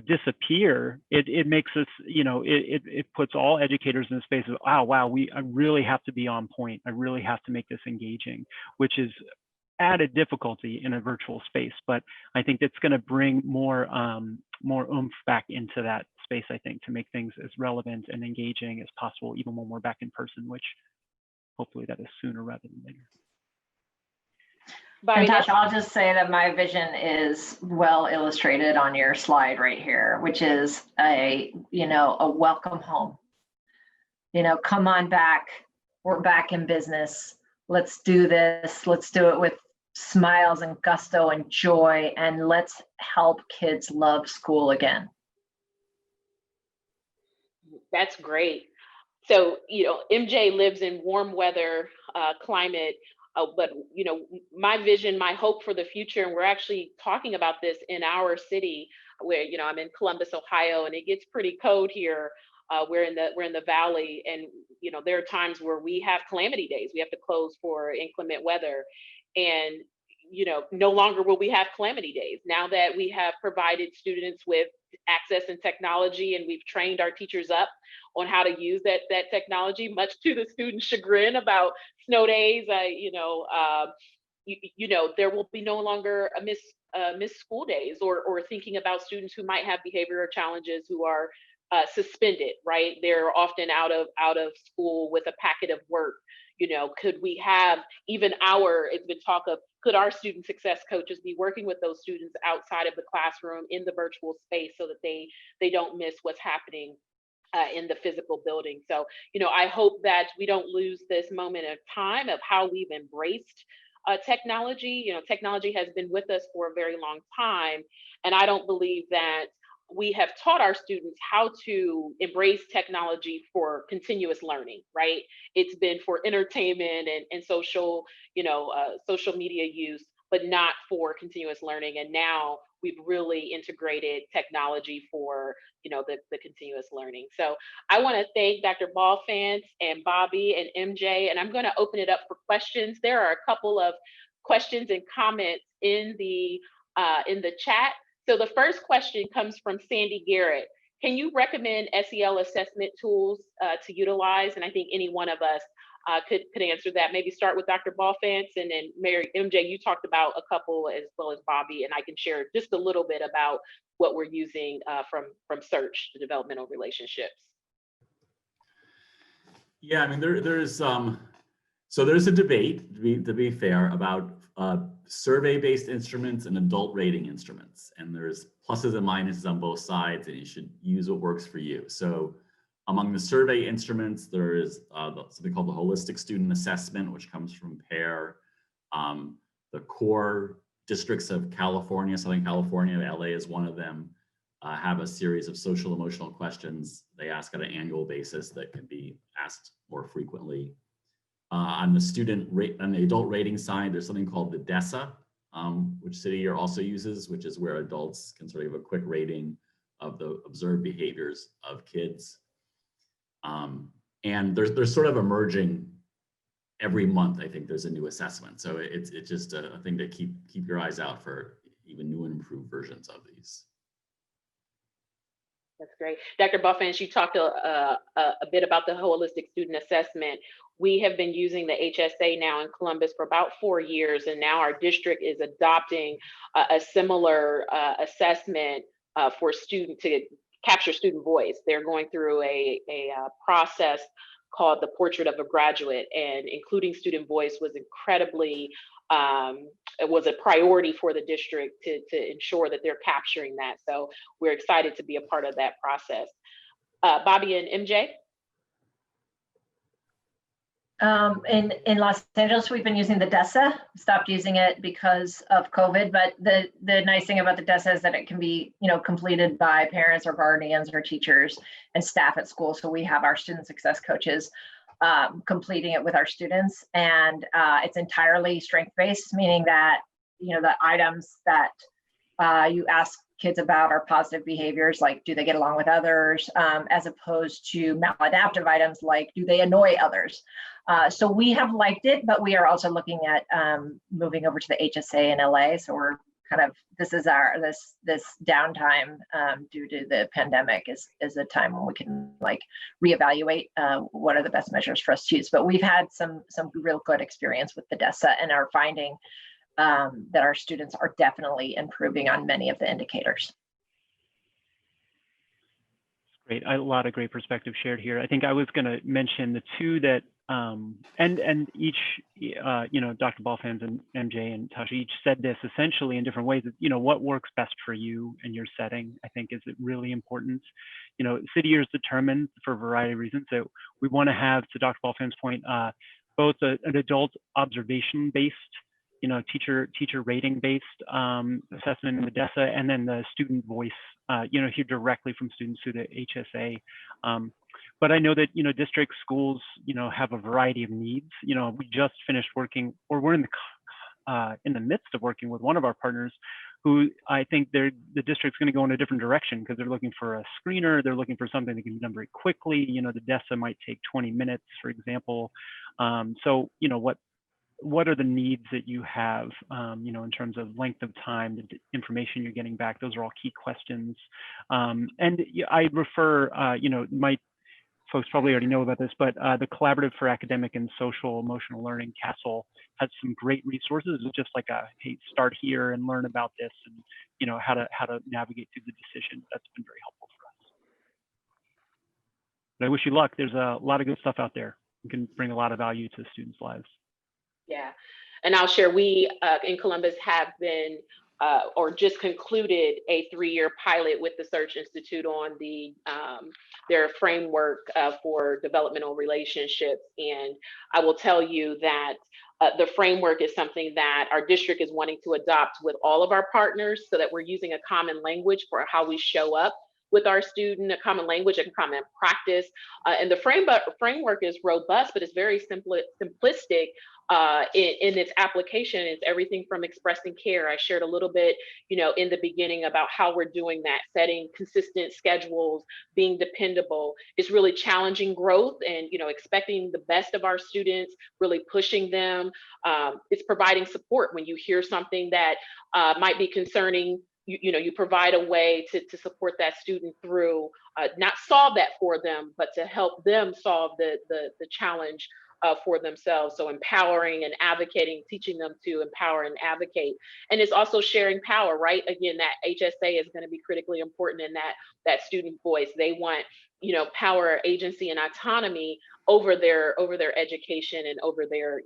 disappear. It makes us, it puts all educators in a space of, wow, I really have to be on point. I really have to make this engaging, which is added difficulty in a virtual space. But I think it's going to bring more oomph back into that space, I think, to make things as relevant and engaging as possible, even when we're back in person, which hopefully that is sooner rather than later. Bobby, Natasha, I'll just say that my vision is well illustrated on your slide right here, which is a welcome home. Come on back. We're back in business. Let's do this. Let's do it with smiles and gusto and joy, and let's help kids love school again. That's great. So, MJ lives in warm weather climate, but my vision, my hope for the future, and we're actually talking about this in our city, where I'm in Columbus, Ohio, and it gets pretty cold here. We're in the valley, and there are times where we have calamity days. We have to close for inclement weather, and no longer will we have calamity days. Now that we have provided students with access and technology, and we've trained our teachers up on how to use that technology, much to the students' chagrin about snow days, there will be no longer a missed school days, or thinking about students who might have behavioral challenges who are suspended, right? They're often out of school with a packet of work. Could we have it's been talk of, could our student success coaches be working with those students outside of the classroom in the virtual space so that they don't miss what's happening in the physical building? So, I hope that we don't lose this moment of time of how we've embraced technology. Technology has been with us for a very long time, and I don't believe that we have taught our students how to embrace technology for continuous learning, right? It's been for entertainment and social, social media use, but not for continuous learning. And now we've really integrated technology for, the continuous learning. So I want to thank Dr. Balfant and Bobby and MJ, and I'm going to open it up for questions. There are a couple of questions and comments in the chat. So the first question comes from Sandy Garrett. Can you recommend SEL assessment tools to utilize? And I think any one of us could answer that. Maybe start with Dr. Balfant, and then MJ, you talked about a couple as well as Bobby, and I can share just a little bit about what we're using from SEARCH, the developmental relationships. Yeah, I mean, there's a debate, to be fair, about survey-based instruments and adult rating instruments, and there's pluses and minuses on both sides, and you should use what works for you. So among the survey instruments, there is something called the Holistic Student Assessment, which comes from PAIR. The core districts of California, Southern California, LA is one of them, have a series of social emotional questions they ask on an annual basis that can be asked more frequently. On the adult rating side, there's something called the DESA, which City Year also uses, which is where adults can sort of give a quick rating of the observed behaviors of kids. And there's sort of emerging every month. I think there's a new assessment, so it's just a thing to keep your eyes out for even new and improved versions of these. That's great. Dr. Balfant, you talked a bit about the holistic student assessment. We have been using the HSA now in Columbus for about 4 years, and now our district is adopting a similar assessment for to capture student voice. They're going through a process called the Portrait of a Graduate, and including student voice was incredibly it was a priority for the district to ensure that they're capturing that. So we're excited to be a part of that process. Bobby and MJ? In Los Angeles, we've been using the DESA. Stopped using it because of COVID, but the nice thing about the DESA is that it can be, completed by parents or guardians or teachers and staff at school. So we have our student success coaches completing it with our students, and it's entirely strength-based, meaning that the items that you ask kids about are positive behaviors, like do they get along with others, as opposed to maladaptive items like do they annoy others. So we have liked it, but we are also looking at moving over to the HSA in LA. So we're kind of, this is this downtime due to the pandemic is a time when we can reevaluate what are the best measures for us to use. But we've had some real good experience with the DESA and are finding that our students are definitely improving on many of the indicators. Great, a lot of great perspective shared here. I think I was going to mention the two that, and each, Dr. Balfans and MJ and Tasha each said this essentially in different ways. What works best for you and your setting, I think, is really important. City year is determined for a variety of reasons. So we want to have, to Dr. Balfans' point, both an adult observation-based, teacher rating-based assessment in the DESA, and then the student voice, hear directly from students through the HSA. But I know that, district schools, have a variety of needs. We just finished working, or we're in the midst of working with one of our partners who I think the district's going to go in a different direction because they're looking for a screener. They're looking for something that can be done very quickly. The DESA might take 20 minutes, for example. So, what are the needs that you have, in terms of length of time, the information you're getting back? Those are all key questions. And I refer, folks probably already know about this, but the Collaborative for Academic and Social Emotional Learning, CASEL, has some great resources. It's just like hey, start here and learn about this, and how to navigate through the decision. That's been very helpful for us. But I wish you luck. There's a lot of good stuff out there. You can bring a lot of value to students' lives. Yeah, and I'll share, we in Columbus have been or just concluded a 3-year pilot with the Search Institute on their framework for developmental relationships. And I will tell you that the framework is something that our district is wanting to adopt with all of our partners, so that we're using a common language for how we show up with our student, a common language, a common practice. And the framework is robust, but it's very simplistic in its application. It's everything from expressing care. I shared a little bit, in the beginning about how we're doing that, setting consistent schedules, being dependable. It's really challenging growth and, expecting the best of our students, really pushing them. It's providing support when you hear something that might be concerning. You provide a way to support that student through, not solve that for them, but to help them solve the challenge for themselves. So empowering and advocating, teaching them to empower and advocate. And it's also sharing power, right? Again, that HSA is going to be critically important in that student voice. They want, power, agency, and autonomy over their education and over their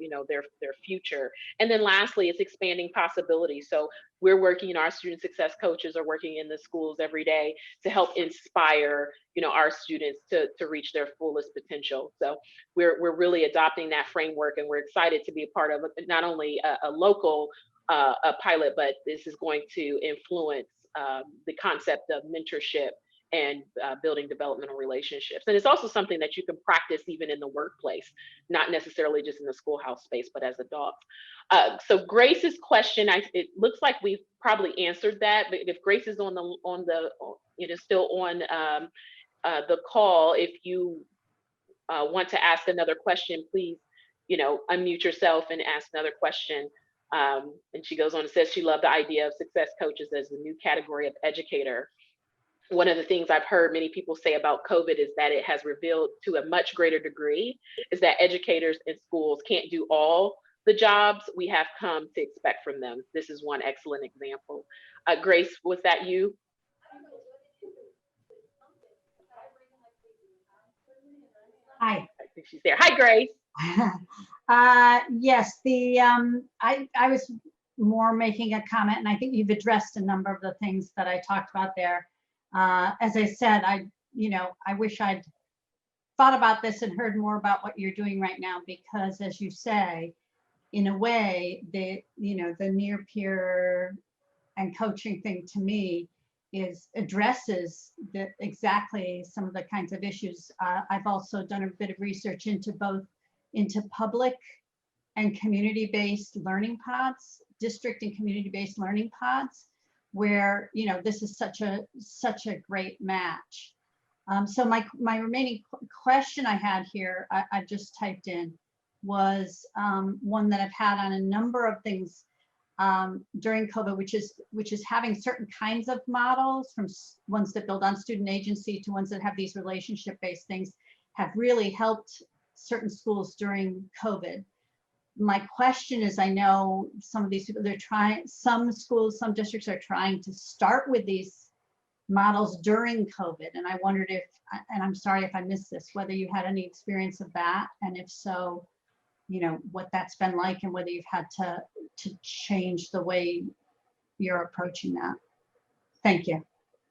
future. And then lastly, it's expanding possibilities. So we're working, our student success coaches are working in the schools every day to help inspire, our students to reach their fullest potential. So we're really adopting that framework, and we're excited to be a part of not only a local a pilot, but this is going to influence the concept of mentorship and building developmental relationships. And it's also something that you can practice even in the workplace, not necessarily just in the schoolhouse space, but as adults. So Grace's question, it looks like we've probably answered that, but if Grace is still on the call, if you want to ask another question, please, unmute yourself and ask another question. And she goes on and says she loved the idea of success coaches as the new category of educator. One of the things I've heard many people say about COVID is that it has revealed to a much greater degree is that educators in schools can't do all the jobs we have come to expect from them. This is one excellent example. Grace, was that you? Hi. I think she's there. Hi, Grace. Yes, I was more making a comment, and I think you've addressed a number of the things that I talked about there. As I said, I wish I'd thought about this and heard more about what you're doing right now, because as you say, in a way, the near peer and coaching thing to me addresses exactly some of the kinds of issues. I've also done a bit of research into public and community-based learning pods, district and community-based learning pods, where this is such a great match. So my remaining question I had here, I just typed in, was one that I've had on a number of things during COVID, which is having certain kinds of models, from ones that build on student agency to ones that have these relationship-based things, have really helped certain schools during COVID. My question is, I know some of these people, some schools, some districts are trying to start with these models during COVID. And I wondered if, and I'm sorry if I missed this, whether you had any experience of that, and if so, what that's been like, and whether you've had to change the way you're approaching that. Thank you.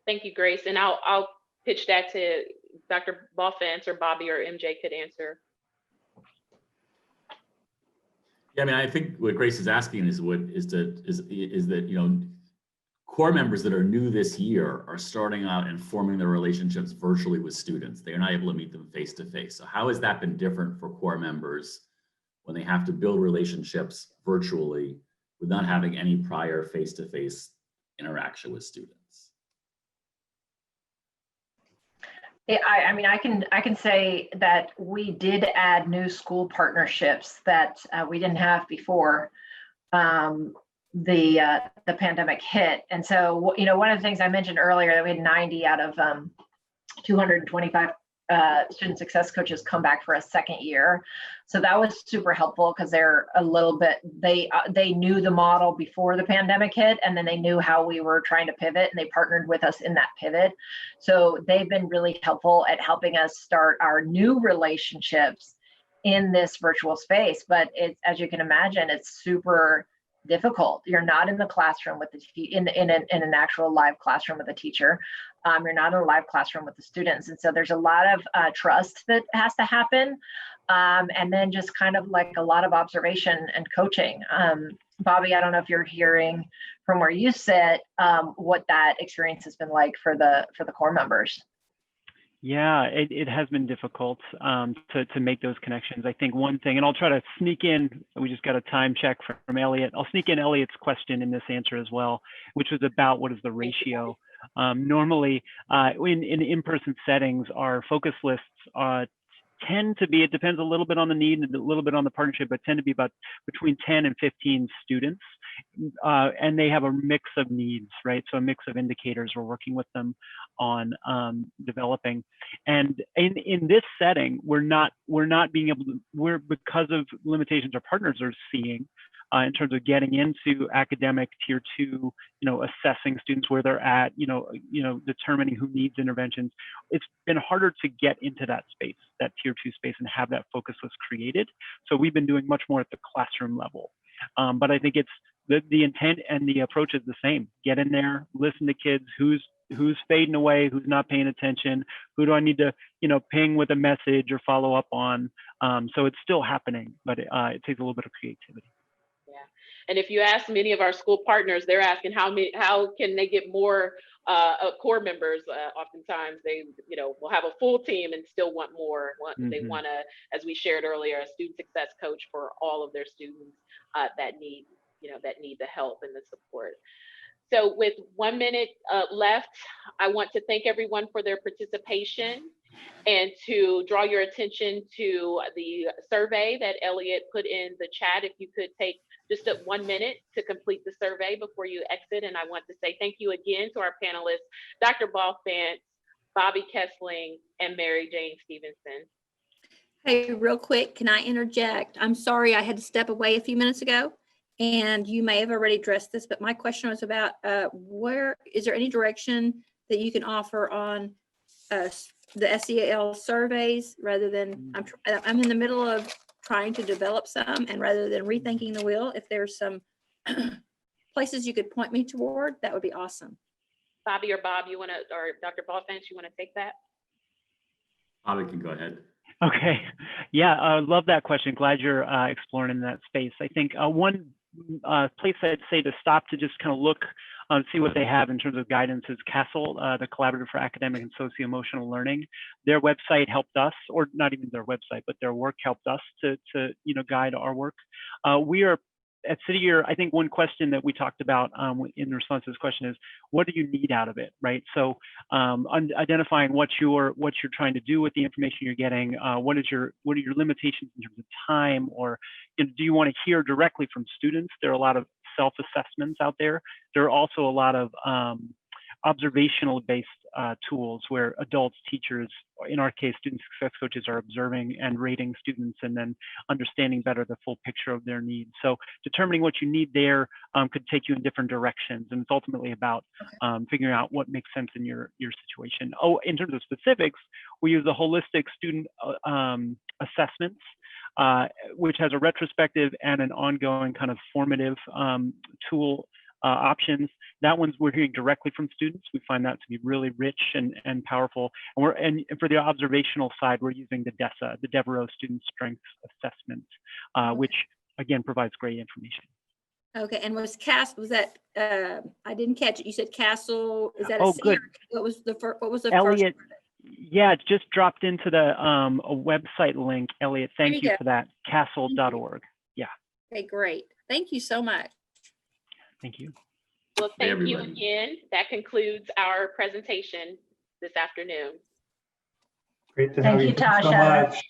Thank you, Grace. And I'll pitch that to Dr. Balfant, or Bobby or MJ could answer. Yeah, I mean, I think what Grace is asking is that core members that are new this year are starting out and forming their relationships virtually with students. They are not able to meet them face to face. So how has that been different for core members when they have to build relationships virtually without having any prior face to face interaction with students? I mean, I can say that we did add new school partnerships that we didn't have before the pandemic hit. And so, one of the things I mentioned earlier, that we had 90 out of 225 student success coaches come back for a second year. So that was super helpful, because they're a little bit, they knew the model before the pandemic hit, and then they knew how we were trying to pivot, and they partnered with us in that pivot. So they've been really helpful at helping us start our new relationships in this virtual space. But it's, as you can imagine, it's super difficult. You're not in the classroom with in an actual live classroom with a teacher. You're not in a live classroom with the students. And so there's a lot of trust that has to happen. And then just kind of like a lot of observation and coaching. Bobby, I don't know if you're hearing from where you sit, what that experience has been like for the core members. Yeah, it has been difficult to make those connections. I think one thing, and I'll try to sneak in, we just got a time check from Elliot. I'll sneak in Elliot's question in this answer as well, which was about what is the ratio. Normally, in in-person settings, our focus lists tend to be, it depends a little bit on the need and a little bit on the partnership, but tend to be about between 10 and 15 students. And they have a mix of needs, right? So a mix of indicators we're working with them on developing. And in this setting, we're not being able to, because of limitations our partners are seeing in terms of getting into academic tier 2, assessing students where they're at, determining who needs interventions. It's been harder to get into that space, that tier 2 space, and have that focus was created. So we've been doing much more at the classroom level. But I think it's the intent and the approach is the same. Get in there, listen to kids, who's fading away, who's not paying attention, who do I need to, ping with a message or follow up on. So it's still happening, but it takes a little bit of creativity. Yeah, and if you ask many of our school partners, they're asking how can they get more core members. Oftentimes they, will have a full team and still want more. They want to, as we shared earlier, a student success coach for all of their students that need the help and the support. So with 1 minute left, I want to thank everyone for their participation and to draw your attention to the survey that Elliot put in the chat. If you could take just 1 minute to complete the survey before you exit. And I want to say thank you again to our panelists, Dr. Balfant, Bobby Kessling, and Mary Jane Stevenson. Hey, real quick, can I interject? I'm sorry I had to step away a few minutes ago, and you may have already addressed this, but my question was about where is there any direction that you can offer on the SEL surveys, rather than I'm in the middle of trying to develop some, and rather than rethinking the wheel, if there's some places you could point me toward, that would be awesome. Bobby or Bob, or Dr. Balfant, you want to take that? Bobby can go ahead. Okay, yeah, I love that question. Glad you're exploring in that space. I think one place I'd say to stop to just kind of look, see what they have in terms of guidance is CASEL, the Collaborative for Academic and Socio-Emotional Learning. Their website helped us, or not even their website, but their work helped us to guide our work. We are at City Year, I think one question that we talked about in response to this question is, what do you need out of it, right? So identifying what you're trying to do with the information you're getting, what are your limitations in terms of time, or do you want to hear directly from students? There are a lot of self-assessments out there. There are also a lot of observational-based tools where adults, teachers, in our case, student success coaches, are observing and rating students and then understanding better the full picture of their needs. So determining what you need there could take you in different directions, and it's ultimately about figuring out what makes sense in your situation. Oh, in terms of specifics, we use the holistic student assessments, which has a retrospective and an ongoing kind of formative tool options. That one's we're hearing directly from students. We find that to be really rich and powerful. And for the observational side, we're using the DESA, the Devereaux Student Strengths Assessment, which again provides great information. Okay, and was that I didn't catch it. You said Castle. Is that Oh, good. What was the first? Elliot, yeah, it just dropped into the a website link. Elliot, thank you for that. Castle.org. Yeah. Okay, great. Thank you so much. Thank you. Well, thank you again. That concludes our presentation this afternoon. Great to have you. Thank you, Tasha. So much.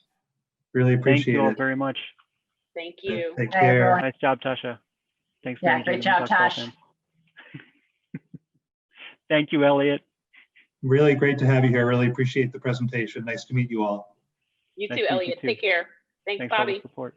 Really appreciate Thank you all it. very much. Thank you. Take Bye, care. everyone. Nice job, Tasha. Thanks. Yeah, Mary great Jane. job, Talk to you all Tash. soon. Thank you, Elliot. Really great to have you here. Really appreciate the presentation. Nice to meet you all. You Nice too, to meet you Elliot. too. Take care. Thanks, Thanks for all the Bobby. support.